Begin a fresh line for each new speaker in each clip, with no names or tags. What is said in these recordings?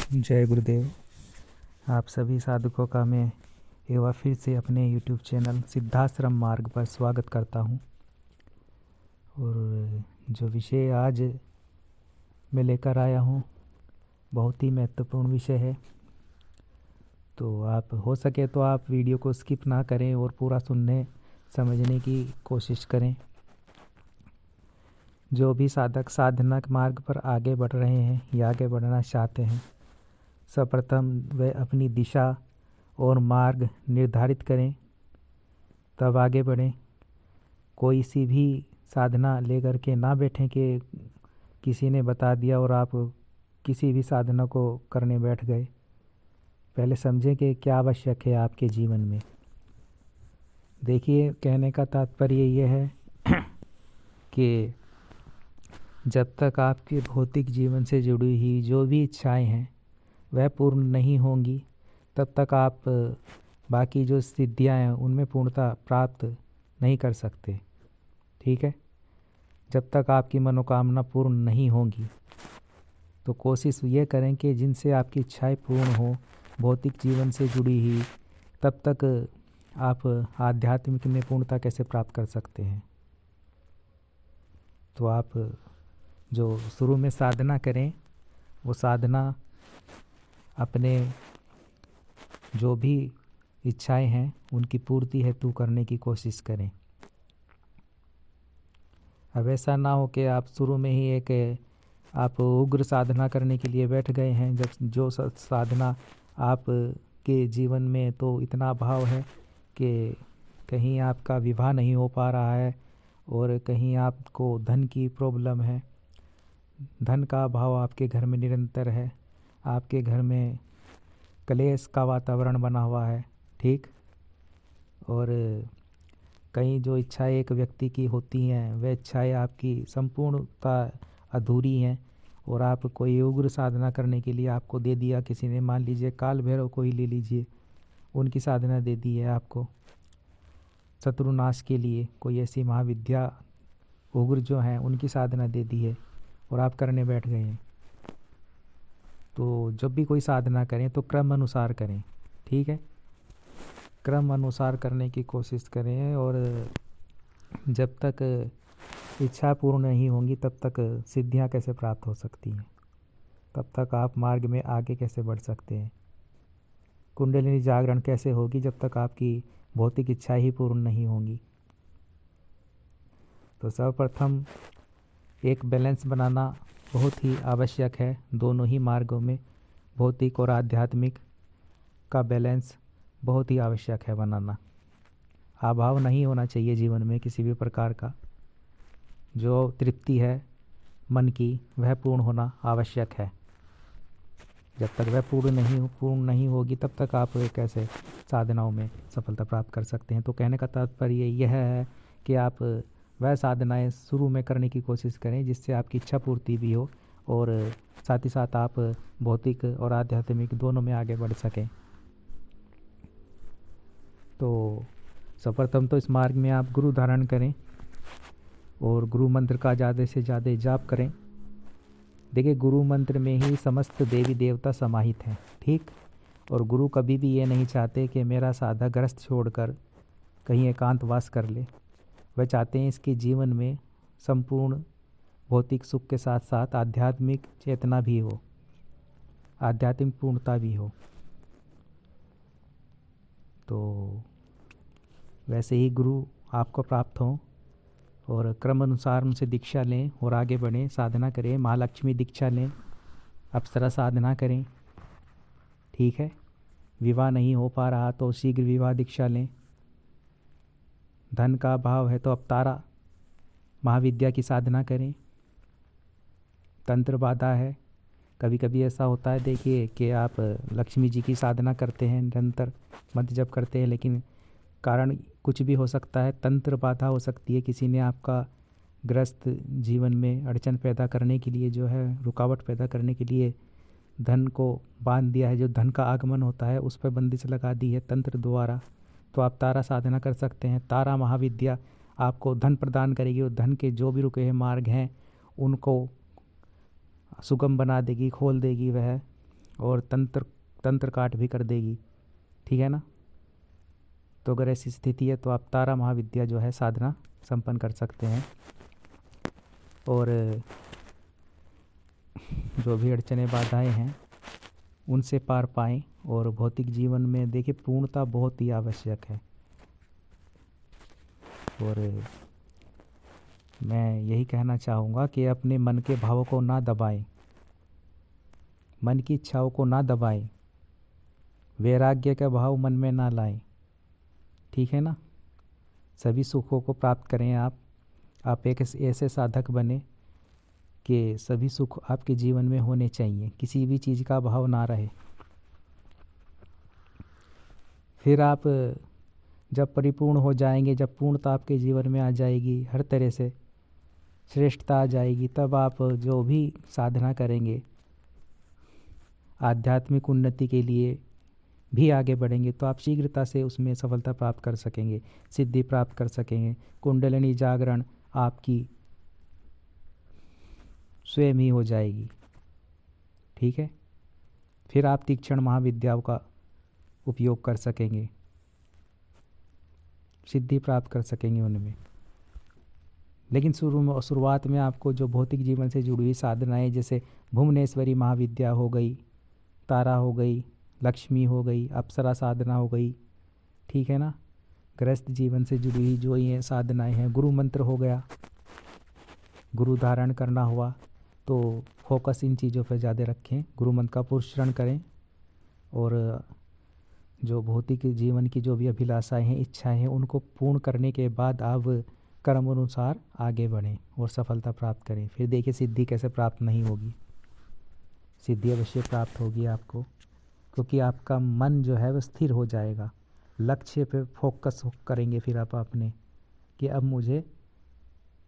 जय गुरुदेव। आप सभी साधकों का मैं एक बार फिर से अपने YouTube चैनल सिद्धाश्रम मार्ग पर स्वागत करता हूं। और जो विषय आज मैं लेकर आया हूं बहुत ही महत्वपूर्ण विषय है, तो आप हो सके तो आप वीडियो को स्किप ना करें और पूरा सुनने समझने की कोशिश करें। जो भी साधक साधना मार्ग पर आगे बढ़ रहे हैं या आगे बढ़ना चाहते हैं, सर्वप्रथम वे अपनी दिशा और मार्ग निर्धारित करें, तब आगे बढ़ें। कोई सी भी साधना लेकर के ना बैठें कि किसी ने बता दिया और आप किसी भी साधना को करने बैठ गए। पहले समझें कि क्या आवश्यक है आपके जीवन में। देखिए, कहने का तात्पर्य ये है कि जब तक आपके भौतिक जीवन से जुड़ी हुई जो भी इच्छाएं हैं वह पूर्ण नहीं होंगी, तब तक आप बाकी जो सिद्धियां हैं उनमें पूर्णता प्राप्त नहीं कर सकते। ठीक है, जब तक आपकी मनोकामना पूर्ण नहीं होंगी तो कोशिश ये करें कि जिनसे आपकी इच्छाएं पूर्ण हो भौतिक जीवन से जुड़ी ही, तब तक आप आध्यात्मिक में पूर्णता कैसे प्राप्त कर सकते हैं। तो आप जो शुरू में साधना करें वो साधना अपने जो भी इच्छाएं हैं उनकी पूर्ति हेतु करने की कोशिश करें। अब ऐसा ना हो कि आप शुरू में ही आप उग्र साधना करने के लिए बैठ गए हैं, जब जो साधना आप के जीवन में तो इतना अभाव है कि कहीं आपका विवाह नहीं हो पा रहा है और कहीं आपको धन की प्रॉब्लम है, धन का अभाव आपके घर में निरंतर है, आपके घर में क्लेश का वातावरण बना हुआ है। ठीक, और कई जो इच्छाएं एक व्यक्ति की होती हैं वह इच्छाएं आपकी संपूर्णता अधूरी हैं और आप कोई उग्र साधना करने के लिए आपको दे दिया किसी ने, मान लीजिए काल भैरव को ही ले लीजिए, उनकी साधना दे दी है आपको शत्रुनाश के लिए, कोई ऐसी महाविद्या उग्र जो हैं उनकी साधना दे दी है और आप करने बैठ गए हैं। तो जब भी कोई साधना करें तो क्रम अनुसार करें। ठीक है, क्रम अनुसार करने की कोशिश करें और जब तक इच्छा पूर्ण नहीं होंगी तब तक सिद्धियां कैसे प्राप्त हो सकती हैं, तब तक आप मार्ग में आगे कैसे बढ़ सकते हैं। कुंडलिनी जागरण कैसे होगी जब तक आपकी भौतिक इच्छा ही पूर्ण नहीं होंगी। तो सर्वप्रथम एक बैलेंस बनाना बहुत ही आवश्यक है। दोनों ही मार्गों में भौतिक और आध्यात्मिक का बैलेंस बहुत ही आवश्यक है बनाना। अभाव नहीं होना चाहिए जीवन में किसी भी प्रकार का। जो तृप्ति है मन की वह पूर्ण होना आवश्यक है। जब तक वह पूर्ण नहीं होगी तब तक आप कैसे साधनाओं में सफलता प्राप्त कर सकते हैं। तो कहने का तात्पर्य यह है कि आप वह साधनाएं शुरू में करने की कोशिश करें जिससे आपकी इच्छा पूर्ति भी हो और साथ ही साथ आप भौतिक और आध्यात्मिक दोनों में आगे बढ़ सकें। तो सर्वप्रथम तो इस मार्ग में आप गुरु धारण करें और गुरु मंत्र का ज़्यादा से ज़्यादा जाप करें। देखिए, गुरु मंत्र में ही समस्त देवी देवता समाहित हैं। ठीक, और गुरु कभी भी ये नहीं चाहते कि मेरा साधक ग्रस्त छोड़कर कहीं एकांतवास कर ले। वह चाहते हैं इसके जीवन में संपूर्ण भौतिक सुख के साथ साथ आध्यात्मिक चेतना भी हो, आध्यात्मिक पूर्णता भी हो। तो वैसे ही गुरु आपको प्राप्त हों और क्रम अनुसार उनसे दीक्षा लें और आगे बढ़ें, साधना करें। महालक्ष्मी दीक्षा लें, अप्सरा साधना करें। ठीक है, विवाह नहीं हो पा रहा तो शीघ्र विवाह दीक्षा लें। धन का अभाव है तो अवतारा महाविद्या की साधना करें। तंत्र बाधा है, कभी कभी ऐसा होता है देखिए कि आप लक्ष्मी जी की साधना करते हैं, निरंतर मंत्र जप करते हैं, लेकिन कारण कुछ भी हो सकता है, तंत्र बाधा हो सकती है। किसी ने आपका ग्रस्त जीवन में अड़चन पैदा करने के लिए जो है रुकावट पैदा करने के लिए धन को बांध दिया है, जो धन का आगमन होता है उस पर बंदिश लगा दी है तंत्र द्वारा। तो आप तारा साधना कर सकते हैं। तारा महाविद्या आपको धन प्रदान करेगी और धन के जो भी रुके हुए मार्ग हैं उनको सुगम बना देगी, खोल देगी वह, और तंत्र काट भी कर देगी, ठीक है ना। तो अगर ऐसी स्थिति है तो आप तारा महाविद्या जो है साधना संपन्न कर सकते हैं, और जो भी अड़चने बाधाएं हैं उनसे पार पाएं। और भौतिक जीवन में देखिए पूर्णता बहुत ही आवश्यक है, और मैं यही कहना चाहूँगा कि अपने मन के भावों को ना दबाएं, मन की इच्छाओं को ना दबाएं, वैराग्य का भाव मन में ना लाएं, ठीक है ना। सभी सुखों को प्राप्त करें आप एक ऐसे साधक बने कि सभी सुख आपके जीवन में होने चाहिए, किसी भी चीज़ का अभाव ना रहे। फिर आप जब परिपूर्ण हो जाएंगे, जब पूर्णता आपके जीवन में आ जाएगी, हर तरह से श्रेष्ठता आ जाएगी, तब आप जो भी साधना करेंगे आध्यात्मिक उन्नति के लिए भी आगे बढ़ेंगे, तो आप शीघ्रता से उसमें सफलता प्राप्त कर सकेंगे, सिद्धि प्राप्त कर सकेंगे। कुंडलिनी जागरण आपकी स्वयं ही हो जाएगी, ठीक है। फिर आप तीक्ष्ण महाविद्याओं का उपयोग कर सकेंगे, सिद्धि प्राप्त कर सकेंगे उनमें। लेकिन शुरुआत में आपको जो भौतिक जीवन से जुड़ी हुई साधनाएं, जैसे भुवनेश्वरी महाविद्या हो गई, तारा हो गई, लक्ष्मी हो गई, अप्सरा साधना हो गई, ठीक है ना। गृहस्थ जीवन से जुड़ी हुई जो ये साधनाएं हैं, गुरु मंत्र हो गया, गुरु धारण करना हुआ, तो फोकस इन चीज़ों पर ज़्यादा रखें, गुरु मंत्र का पुरस्करण करें, और जो भौतिक जीवन की जो भी अभिलाषाएं हैं, इच्छाएं हैं, उनको पूर्ण करने के बाद आप कर्म अनुसार आगे बढ़ें और सफलता प्राप्त करें। फिर देखिए सिद्धि कैसे प्राप्त नहीं होगी, सिद्धि अवश्य प्राप्त होगी आपको, क्योंकि आपका मन जो है वह स्थिर हो जाएगा, लक्ष्य पे फोकस करेंगे फिर आप अपने, कि अब मुझे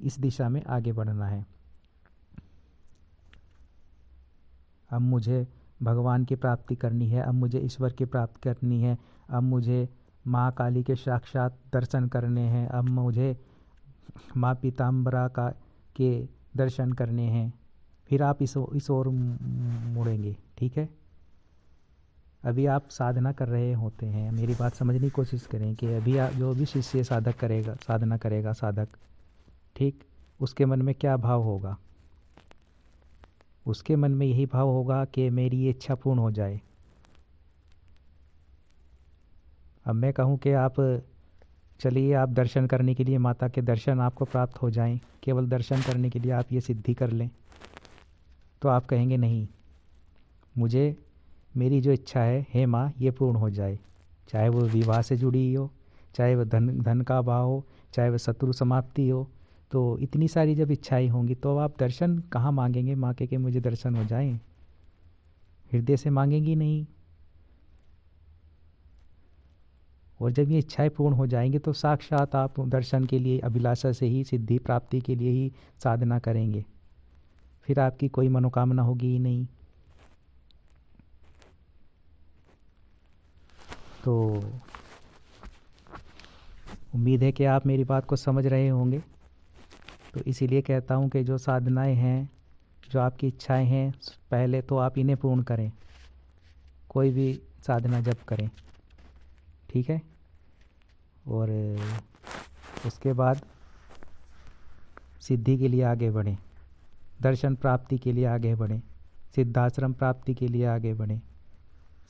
इस दिशा में आगे बढ़ना है, अब मुझे भगवान की प्राप्ति करनी है, अब मुझे ईश्वर की प्राप्ति करनी है, अब मुझे माँ काली के साक्षात दर्शन करने हैं, अब मुझे माँ पीताम्बरा के दर्शन करने हैं। फिर आप इस ओर मुड़ेंगे, ठीक है। अभी आप साधना कर रहे होते हैं, मेरी बात समझने की कोशिश करें कि अभी आप जो भी शिष्य साधना करेगा साधक, ठीक, उसके मन में क्या भाव होगा? उसके मन में यही भाव होगा कि मेरी ये इच्छा पूर्ण हो जाए। अब मैं कहूँ कि आप चलिए, आप दर्शन करने के लिए, माता के दर्शन आपको प्राप्त हो जाएं, केवल दर्शन करने के लिए आप ये सिद्धि कर लें, तो आप कहेंगे नहीं, मुझे मेरी जो इच्छा है, हे माँ, ये पूर्ण हो जाए, चाहे वो विवाह से जुड़ी हो, चाहे वह धन का भाव हो, चाहे वह शत्रु समाप्ति हो। तो इतनी सारी जब इच्छाएं होंगी तो आप दर्शन कहाँ मांगेंगे माँ के कि मुझे दर्शन हो जाए? हृदय से मांगेंगी नहीं। और जब ये इच्छाएं पूर्ण हो जाएंगी तो साक्षात आप दर्शन के लिए, अभिलाषा से ही, सिद्धि प्राप्ति के लिए ही साधना करेंगे, फिर आपकी कोई मनोकामना होगी ही नहीं। तो उम्मीद है कि आप मेरी बात को समझ रहे होंगे। तो इसीलिए कहता हूँ कि जो साधनाएं हैं, जो आपकी इच्छाएं हैं, पहले तो आप इन्हें पूर्ण करें, कोई भी साधना जब करें, ठीक है। और उसके बाद सिद्धि के लिए आगे बढ़ें, दर्शन प्राप्ति के लिए आगे बढ़ें, सिद्धाश्रम प्राप्ति के लिए आगे बढ़ें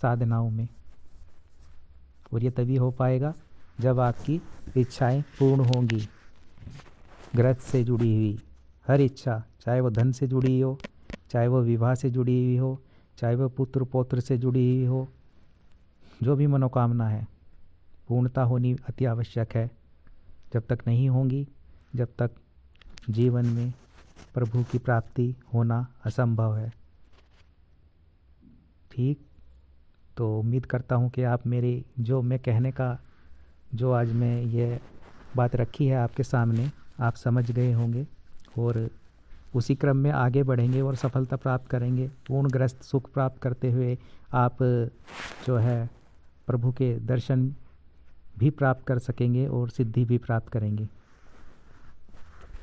साधनाओं में। और ये तभी हो पाएगा जब आपकी इच्छाएं पूर्ण होंगी। गृहस्थ से जुड़ी हुई हर इच्छा, चाहे वो धन से जुड़ी हो, चाहे वो विवाह से जुड़ी हुई हो, चाहे वो पुत्र पौत्र से जुड़ी हुई हो, जो भी मनोकामना है, पूर्णता होनी अति आवश्यक है। जब तक नहीं होंगी, जब तक जीवन में प्रभु की प्राप्ति होना असंभव है, ठीक। तो उम्मीद करता हूँ कि आप मेरी जो मैं कहने का, जो आज मैं ये बात रखी है आपके सामने, आप समझ गए होंगे और उसी क्रम में आगे बढ़ेंगे और सफलता प्राप्त करेंगे। पूर्णग्रस्त सुख प्राप्त करते हुए आप जो है प्रभु के दर्शन भी प्राप्त कर सकेंगे और सिद्धि भी प्राप्त करेंगे,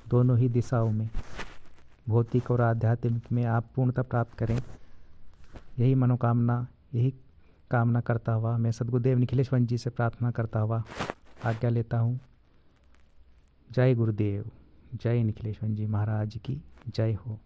दोनों ही दिशाओं में, भौतिक और आध्यात्मिक में आप पूर्णता प्राप्त करें। यही मनोकामना, यही कामना करता हुआ मैं सद्गुरुदेव निखिलेश्वर जी से प्रार्थना करता हुआ आज्ञा लेता हूँ। जय गुरुदेव, जय निखिलेश्वर जी महाराज की जय हो।